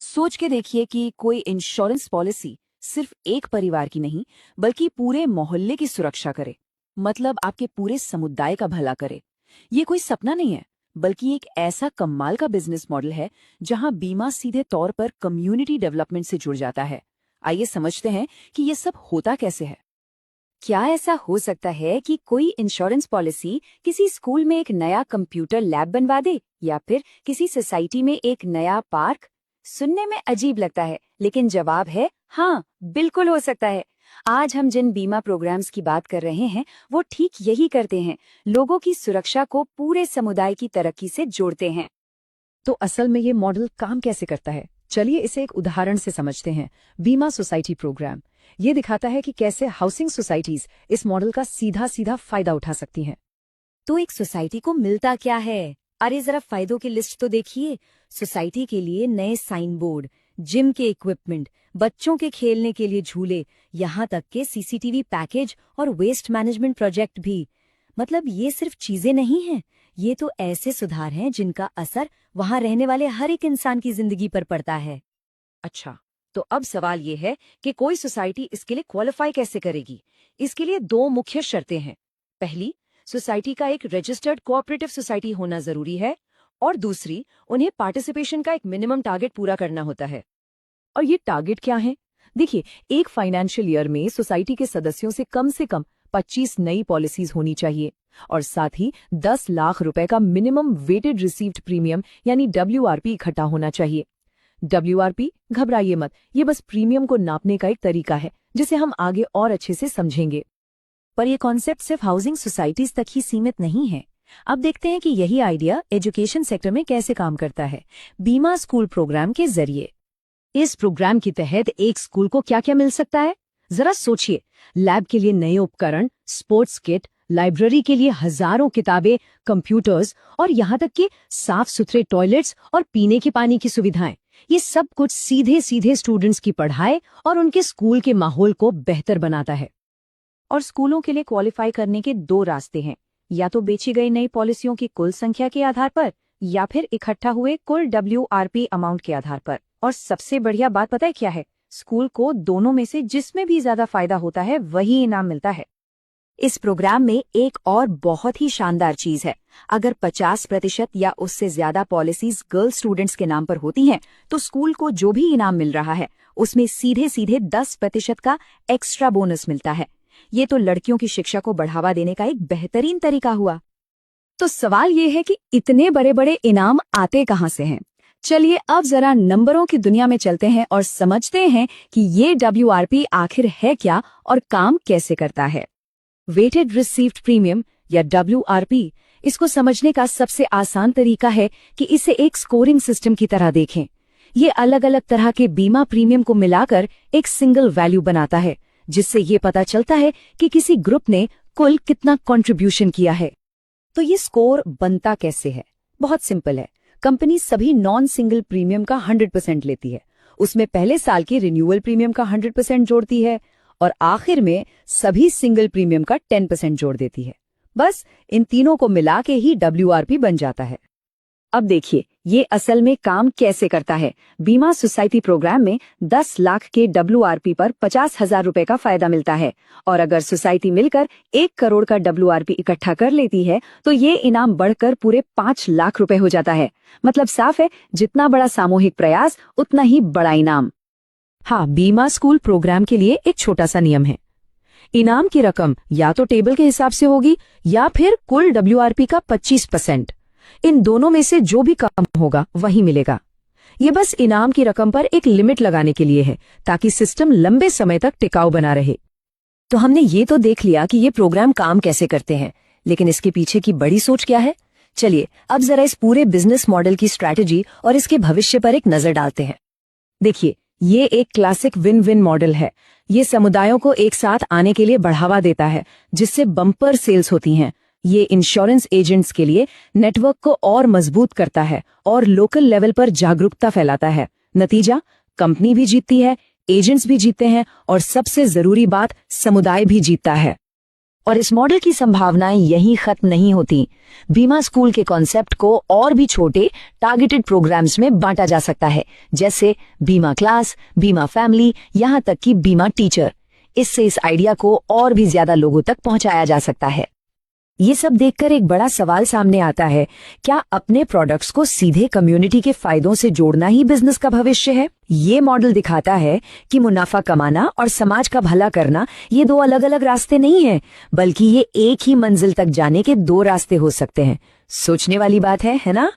सोच के देखिए कि कोई इंश्योरेंस पॉलिसी सिर्फ एक परिवार की नहीं बल्कि पूरे मोहल्ले की सुरक्षा करे। मतलब आपके पूरे समुदाय का भला करे। ये कोई सपना नहीं है, बल्कि एक ऐसा कमाल का बिजनेस मॉडल है जहां बीमा सीधे तौर पर कम्युनिटी डेवलपमेंट से जुड़ जाता है। आइए समझते हैं कि ये सब होता कैसे है। क्या ऐसा हो सकता है कि कोई इंश्योरेंस पॉलिसी किसी स्कूल में एक नया कंप्यूटर लैब बनवा दे, या फिर किसी सोसाइटी में एक नया पार्क? सुनने में अजीब लगता है, लेकिन जवाब है हाँ, बिल्कुल हो सकता है। आज हम जिन बीमा प्रोग्राम्स की बात कर रहे हैं वो ठीक यही करते हैं, लोगों की सुरक्षा को पूरे समुदाय की तरक्की से जोड़ते हैं। तो असल में ये मॉडल काम कैसे करता है? चलिए इसे एक उदाहरण से समझते हैं। बीमा सोसाइटी प्रोग्राम ये दिखाता है कि कैसे हाउसिंग सोसाइटीज इस मॉडल का सीधा सीधा फायदा उठा सकती हैं। तो एक सोसाइटी को मिलता क्या है? अरे जरा फायदों की लिस्ट तो देखिए। सोसाइटी के लिए नए साइन बोर्ड, जिम के इक्विपमेंट, बच्चों के खेलने के लिए झूले, यहाँ तक के सीसीटीवी पैकेज और वेस्ट मैनेजमेंट प्रोजेक्ट भी। मतलब ये सिर्फ चीजें नहीं हैं, ये तो ऐसे सुधार हैं जिनका असर वहां रहने वाले हर एक इंसान की जिंदगी पर पड़ता है। अच्छा, तो अब सवाल ये है कि कोई सोसाइटी इसके लिए क्वालिफाई कैसे करेगी? इसके लिए दो मुख्य शर्तें हैं। पहली, सोसाइटी का एक रजिस्टर्ड कोऑपरेटिव सोसाइटी होना जरूरी है, और दूसरी, उन्हें पार्टिसिपेशन का एक मिनिमम टारगेट पूरा करना होता है। और ये टारगेट क्या है? देखिए, एक फाइनेंशियल ईयर में सोसाइटी के सदस्यों से कम 25 नई पॉलिसीज होनी चाहिए, और साथ ही 10 लाख रुपए का मिनिमम वेटेड रिसीव्ड प्रीमियम यानी WRP इकट्ठा होना चाहिए। WRP, घबराइए मत, ये बस प्रीमियम को नापने का एक तरीका है जिसे हम आगे और अच्छे से समझेंगे। पर यह कॉन्सेप्ट सिर्फ हाउसिंग सोसाइटीज तक ही सीमित नहीं है। अब देखते हैं कि यही आइडिया एजुकेशन सेक्टर में कैसे काम करता है, बीमा स्कूल प्रोग्राम के जरिए। इस प्रोग्राम के तहत एक स्कूल को क्या क्या मिल सकता है? जरा सोचिए। लैब के लिए नए उपकरण, स्पोर्ट्स किट, लाइब्रेरी के लिए हजारों किताबें, कंप्यूटर्स और यहाँ तक कि साफ सुथरे टॉयलेट्स और पीने के पानी की सुविधाएं। ये सब कुछ सीधे सीधे स्टूडेंट्स की पढ़ाई और उनके स्कूल के माहौल को बेहतर बनाता है। और स्कूलों के लिए क्वालिफाई करने के दो रास्ते हैं, या तो बेची गई नई पॉलिसियों की कुल संख्या के आधार पर, या फिर इकट्ठा हुए कुल WRP अमाउंट के आधार पर। और सबसे बढ़िया बात पता है क्या है? स्कूल को दोनों में से जिसमें भी ज्यादा फायदा होता है वही इनाम मिलता है। इस प्रोग्राम में एक और बहुत ही शानदार चीज है। अगर 50% या उससे ज्यादा पॉलिसीज गर्ल स्टूडेंट्स के नाम पर होती हैं, तो स्कूल को जो भी इनाम मिल रहा है उसमें सीधे सीधे 10% का एक्स्ट्रा बोनस मिलता है। ये तो लड़कियों की शिक्षा को बढ़ावा देने का एक बेहतरीन तरीका हुआ। तो सवाल ये है कि इतने बड़े बड़े इनाम आते कहाँ से हैं? चलिए अब जरा नंबरों की दुनिया में चलते हैं और समझते हैं कि ये WRP आखिर है क्या और काम कैसे करता है। वेटेड रिसीव्ड प्रीमियम या WRP, इसको समझने का सबसे आसान तरीका है कि इसे एक स्कोरिंग सिस्टम की तरह देखें। ये अलग अलग तरह के बीमा प्रीमियम को मिलाकर एक सिंगल वैल्यू बनाता है, जिससे ये पता चलता है कि किसी ग्रुप ने कुल कितना कंट्रीब्यूशन किया है। तो ये स्कोर बनता कैसे है? बहुत सिंपल है। कंपनी सभी नॉन सिंगल प्रीमियम का 100% लेती है, उसमें पहले साल के रिन्यूअल प्रीमियम का 100% जोड़ती है, और आखिर में सभी सिंगल प्रीमियम का 10% जोड़ देती है। बस इन तीनों को मिला के ही WRP बन जाता है। अब देखिए ये असल में काम कैसे करता है। बीमा सोसाइटी प्रोग्राम में 10 लाख के WRP पर 50,000 रुपए का फायदा मिलता है, और अगर सोसाइटी मिलकर 1 करोड़ का WRP इकट्ठा कर लेती है तो ये इनाम बढ़कर पूरे 5 लाख रुपए हो जाता है। मतलब साफ है, जितना बड़ा सामूहिक प्रयास उतना ही बड़ा इनाम। हाँ, बीमा स्कूल प्रोग्राम के लिए एक छोटा सा नियम है। इनाम की रकम या तो टेबल के हिसाब से होगी या फिर कुल WRP का 25%। इन दोनों में से जो भी कम होगा वही मिलेगा। ये बस इनाम की रकम पर एक लिमिट लगाने के लिए है, ताकि सिस्टम लंबे समय तक टिकाऊ बना रहे। तो हमने ये तो देख लिया कि ये प्रोग्राम काम कैसे करते हैं, लेकिन इसके पीछे की बड़ी सोच क्या है? चलिए अब जरा इस पूरे बिजनेस मॉडल की स्ट्रैटेजी और इसके भविष्य पर एक नजर डालते हैं। देखिए, ये एक क्लासिक विन विन मॉडल है। ये समुदायों को एक साथ आने के लिए बढ़ावा देता है, जिससे बम्पर सेल्स होती हैं। ये इंश्योरेंस एजेंट्स के लिए नेटवर्क को और मजबूत करता है और लोकल लेवल पर जागरूकता फैलाता है। नतीजा, कंपनी भी जीतती है, एजेंट्स भी जीतते हैं, और सबसे जरूरी बात, समुदाय भी जीतता है। और इस मॉडल की संभावनाएं यहीं खत्म नहीं होती। बीमा स्कूल के कॉन्सेप्ट को और भी छोटे टारगेटेड प्रोग्राम्स में बांटा जा सकता है, जैसे बीमा क्लास, बीमा फैमिली, यहाँ तक कि बीमा टीचर। इससे इस आइडिया को और भी ज्यादा लोगों तक पहुंचाया जा सकता है। ये सब देखकर एक बड़ा सवाल सामने आता है, क्या अपने प्रोडक्ट्स को सीधे कम्युनिटी के फायदों से जोड़ना ही बिजनेस का भविष्य है? ये मॉडल दिखाता है कि मुनाफा कमाना और समाज का भला करना ये दो अलग अलग रास्ते नहीं हैं, बल्कि ये एक ही मंजिल तक जाने के दो रास्ते हो सकते हैं। सोचने वाली बात है ना?